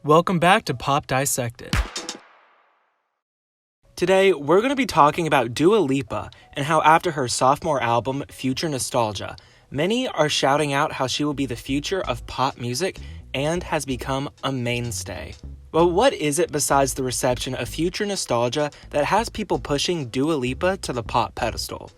Welcome back to Pop Dissected. Today, we're going to be talking about Dua Lipa and how after her sophomore album, Future Nostalgia, many are shouting out how she will be the future of pop music and has become a mainstay. Well, what is it besides the reception of Future Nostalgia that has people pushing Dua Lipa to the pop pedestal?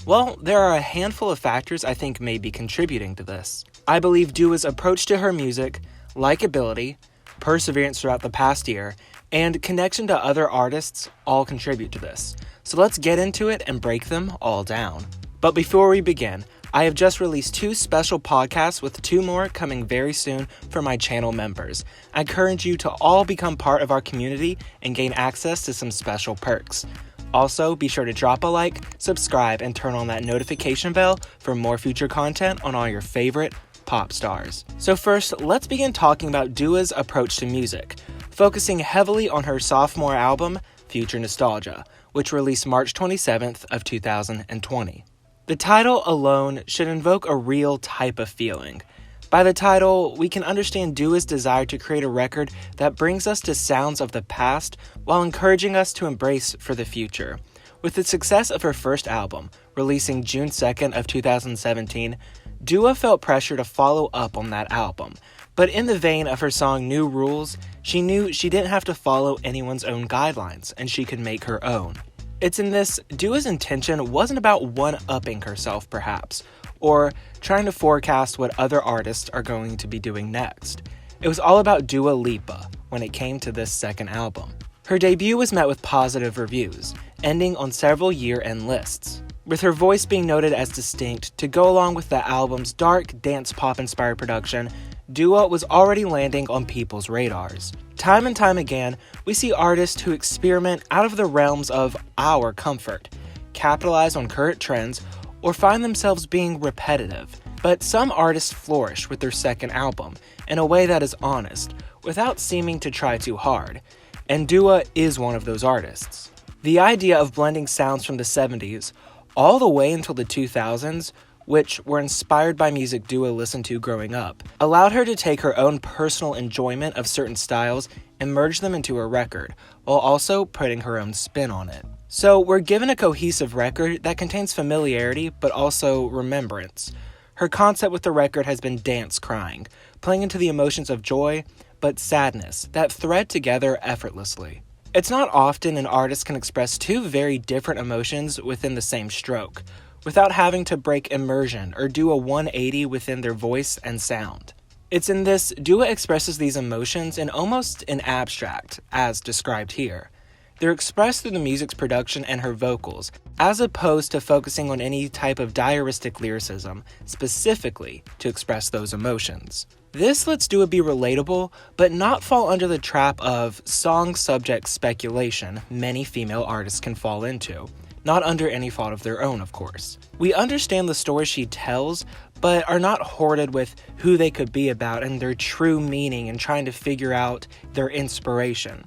Well, there are a handful of factors I think may be contributing to this. I believe Dua's approach to her music, likability, perseverance throughout the past year, and connection to other artists all contribute to this. So let's get into it and break them all down. But before we begin, I have just released 2 special podcasts with 2 more coming very soon for my channel members. I encourage you to all become part of our community and gain access to some special perks. Also, be sure to drop a like, subscribe, and turn on that notification bell for more future content on all your favorite pop stars. So first, let's begin talking about Dua's approach to music, focusing heavily on her sophomore album, Future Nostalgia, which released March 27th of 2020. The title alone should invoke a real type of feeling. By the title, we can understand Dua's desire to create a record that brings us to sounds of the past while encouraging us to embrace for the future. With the success of her first album, releasing June 2nd of 2017, Dua felt pressure to follow up on that album. But in the vein of her song New Rules, she knew she didn't have to follow anyone's own guidelines, and she could make her own. It's in this, Dua's intention wasn't about one-upping herself, perhaps, or trying to forecast what other artists are going to be doing next. It was all about Dua Lipa when it came to this second album. Her debut was met with positive reviews, ending on several year-end lists, with her voice being noted as distinct to go along with the album's dark, dance pop-inspired production. Dua was already landing on people's radars. Time and time again, we see artists who experiment out of the realms of our comfort, capitalize on current trends, or find themselves being repetitive. But some artists flourish with their second album in a way that is honest, without seeming to try too hard. And Dua is one of those artists. The idea of blending sounds from the 70s all the way until the 2000s, which were inspired by music Dua listened to growing up, allowed her to take her own personal enjoyment of certain styles and merge them into a record, while also putting her own spin on it. So we're given a cohesive record that contains familiarity but also remembrance. Her concept with the record has been dance crying, playing into the emotions of joy but sadness that thread together effortlessly. It's not often an artist can express 2 very different emotions within the same stroke, without having to break immersion or do a 180 within their voice and sound. It's in this, Dua expresses these emotions in almost an abstract, as described here. They're expressed through the music's production and her vocals, as opposed to focusing on any type of diaristic lyricism, specifically to express those emotions. This lets Dua be relatable, but not fall under the trap of song subject speculation many female artists can fall into. Not under any fault of their own, of course. We understand the stories she tells, but are not hoarded with who they could be about and their true meaning and trying to figure out their inspiration.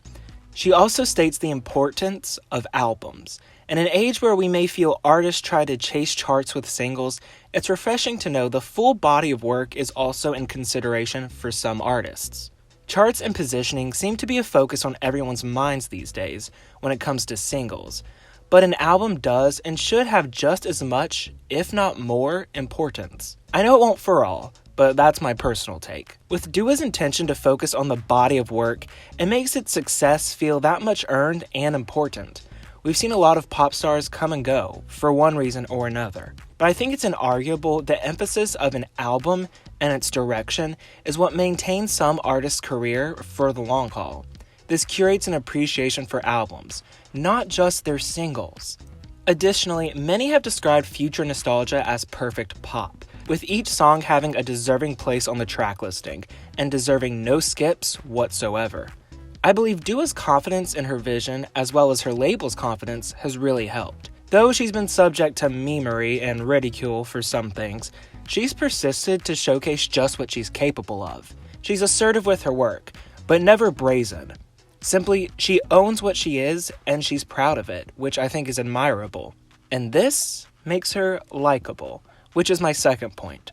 She also states the importance of albums. In an age where we may feel artists try to chase charts with singles, it's refreshing to know the full body of work is also in consideration for some artists. Charts and positioning seem to be a focus on everyone's minds these days when it comes to singles. But an album does and should have just as much, if not more, importance. I know it won't for all, but that's my personal take. With Dua's intention to focus on the body of work, it makes its success feel that much earned and important. We've seen a lot of pop stars come and go, for one reason or another. But I think it's inarguable the emphasis of an album and its direction is what maintains some artists' career for the long haul. This curates an appreciation for albums, not just their singles. Additionally, many have described Future Nostalgia as perfect pop, with each song having a deserving place on the track listing, and deserving no skips whatsoever. I believe Dua's confidence in her vision, as well as her label's confidence, has really helped. Though she's been subject to memery and ridicule for some things, she's persisted to showcase just what she's capable of. She's assertive with her work, but never brazen. Simply, she owns what she is, and she's proud of it, which I think is admirable. And this makes her likable, which is my second point.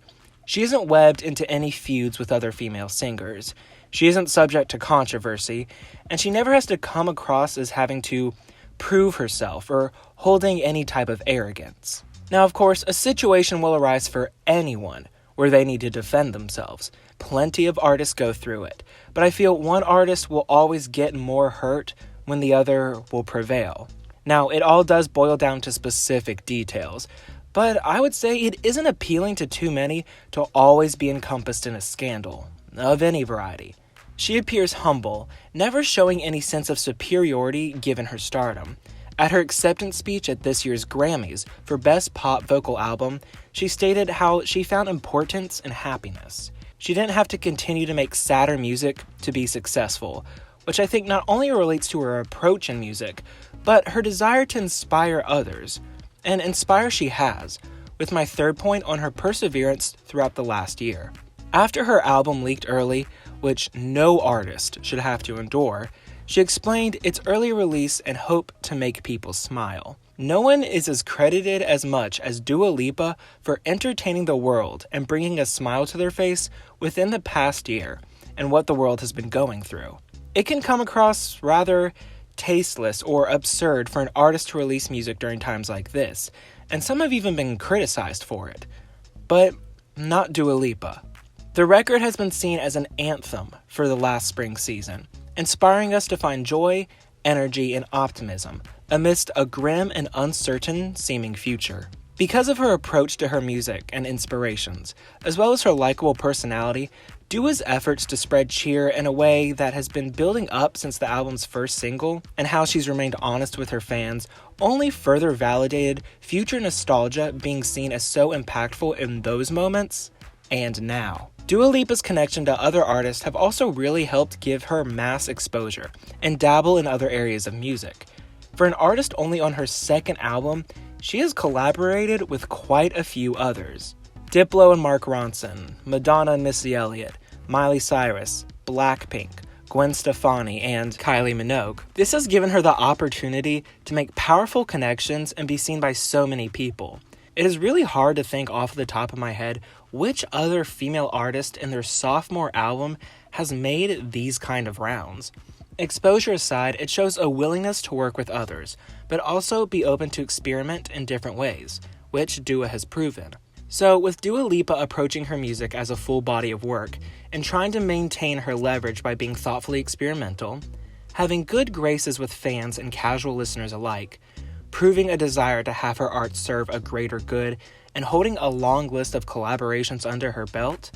She isn't webbed into any feuds with other female singers. She isn't subject to controversy, and she never has to come across as having to prove herself or holding any type of arrogance. Now, of course, a situation will arise for anyone where they need to defend themselves. Plenty of artists go through it, but I feel one artist will always get more hurt when the other will prevail. Now, it all does boil down to specific details, but I would say it isn't appealing to too many to always be encompassed in a scandal, of any variety. She appears humble, never showing any sense of superiority given her stardom. At her acceptance speech at this year's Grammys for Best Pop Vocal Album, she stated how she found importance in happiness. She didn't have to continue to make sadder music to be successful, which I think not only relates to her approach in music, but her desire to inspire others. And inspire she has, with my third point on her perseverance throughout the last year. After her album leaked early, which no artist should have to endure, she explained its early release and hope to make people smile. No one is as credited as much as Dua Lipa for entertaining the world and bringing a smile to their face within the past year and what the world has been going through. It can come across rather tasteless or absurd for an artist to release music during times like this, and some have even been criticized for it. But not Dua Lipa. The record has been seen as an anthem for the last spring season, inspiring us to find joy, energy, and optimism amidst a grim and uncertain seeming future. Because of her approach to her music and inspirations, as well as her likable personality, Dua's efforts to spread cheer in a way that has been building up since the album's first single, and how she's remained honest with her fans, only further validated future nostalgia being seen as so impactful in those moments, and now. Dua Lipa's connection to other artists have also really helped give her mass exposure and dabble in other areas of music. For an artist only on her second album, she has collaborated with quite a few others. Diplo and Mark Ronson, Madonna and Missy Elliott, Miley Cyrus, Blackpink, Gwen Stefani, and Kylie Minogue. This has given her the opportunity to make powerful connections and be seen by so many people. It is really hard to think off the top of my head which other female artist in their sophomore album has made these kind of rounds. Exposure aside, it shows a willingness to work with others, but also be open to experiment in different ways, which Dua has proven. So, with Dua Lipa approaching her music as a full body of work, and trying to maintain her leverage by being thoughtfully experimental, having good graces with fans and casual listeners alike, proving a desire to have her art serve a greater good, and holding a long list of collaborations under her belt,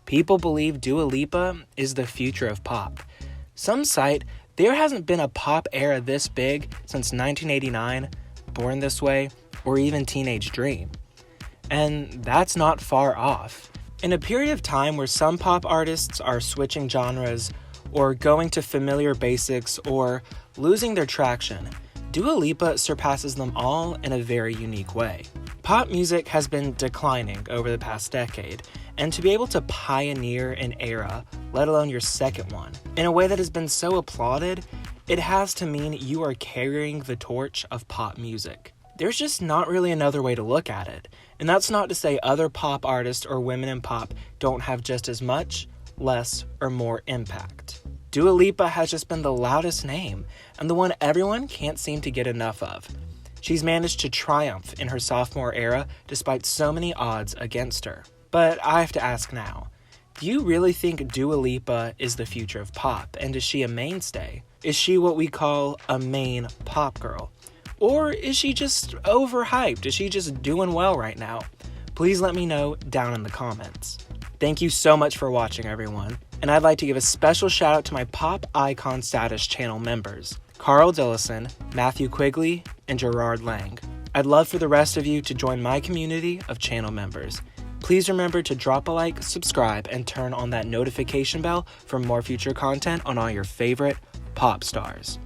people believe Dua Lipa is the future of pop. Some cite there hasn't been a pop era this big since 1989, Born This Way, or even Teenage Dream. And that's not far off. In a period of time where some pop artists are switching genres, or going to familiar basics, or losing their traction, Dua Lipa surpasses them all in a very unique way. Pop music has been declining over the past decade, and to be able to pioneer an era, let alone your second one, in a way that has been so applauded, it has to mean you are carrying the torch of pop music. There's just not really another way to look at it, and that's not to say other pop artists or women in pop don't have just as much, less, or more impact. Dua Lipa has just been the loudest name, and the one everyone can't seem to get enough of. She's managed to triumph in her sophomore era despite so many odds against her. But I have to ask now, do you really think Dua Lipa is the future of pop, and is she a mainstay? Is she what we call a main pop girl? Or is she just overhyped? Is she just doing well right now? Please let me know down in the comments. Thank you so much for watching, everyone. And I'd like to give a special shout out to my Pop Icon Status channel members, Carl Dillison, Matthew Quigley, and Gerard Lang. I'd love for the rest of you to join my community of channel members. Please remember to drop a like, subscribe, and turn on that notification bell for more future content on all your favorite pop stars.